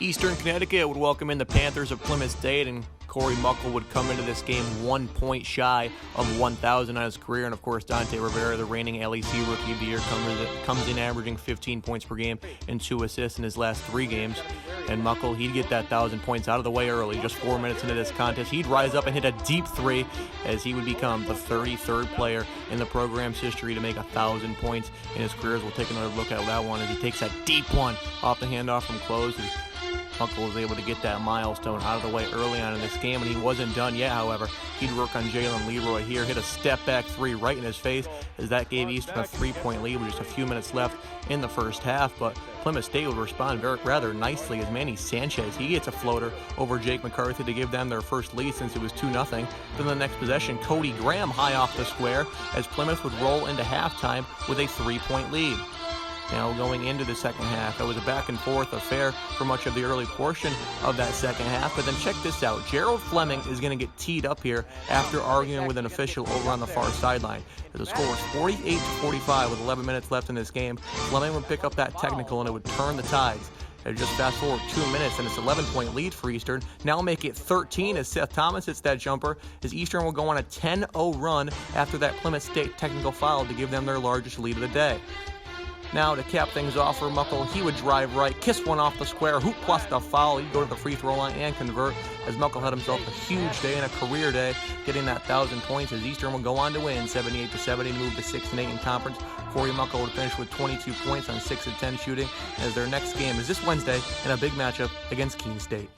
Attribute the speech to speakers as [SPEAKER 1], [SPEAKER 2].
[SPEAKER 1] Eastern Connecticut would welcome in the Panthers of Plymouth State, and Cory Muckle would come into this game 1 point shy of 1,000 on his career. And of course, Dante Rivera, the reigning LEC Rookie of the Year, comes in averaging 15 points per game and 2 assists in his last 3 games. And Muckle, he'd get that 1,000 points out of the way early. Just 4 minutes into this contest, he'd rise up and hit a deep 3 as he would become the 33rd player in the program's history to make 1,000 points in his career. We'll take another look at that one as he takes that deep one off the handoff from close. Muckle was able to get that milestone out of the way early on in this game, and he wasn't done yet, however. He'd work on Jalen Leroy here, hit a step-back 3 right in his face, as that gave Eastern a 3-point lead with just a few minutes left in the first half. But Plymouth State would respond rather nicely as Manny Sanchez, he gets a floater over Jake McCarthy to give them their first lead since it was 2-0. Then the next possession, Cody Graham high off the square as Plymouth would roll into halftime with a 3-point lead. Now going into the second half, it was a back-and-forth affair for much of the early portion of that second half. But then check this out. Gerald Fleming is going to get teed up here after arguing with an official over on the far sideline. The score was 48-45 with 11 minutes left in this game. Fleming would pick up that technical, and it would turn the tides. And just fast forward 2 minutes, and it's an 11-point lead for Eastern. Now make it 13 as Seth Thomas hits that jumper, as Eastern will go on a 10-0 run after that Plymouth State technical foul to give them their largest lead of the day. Now, to cap things off for Muckle, he would drive right, kiss one off the square, hoop plus the foul. He'd go to the free throw line and convert, as Muckle had himself a huge day and a career day, getting that 1,000 points, as Eastern would go on to win 78-70, move to 6-8 in conference. Cory Muckle would finish with 22 points on 6 of 10 shooting, as their next game is this Wednesday in a big matchup against Keene State.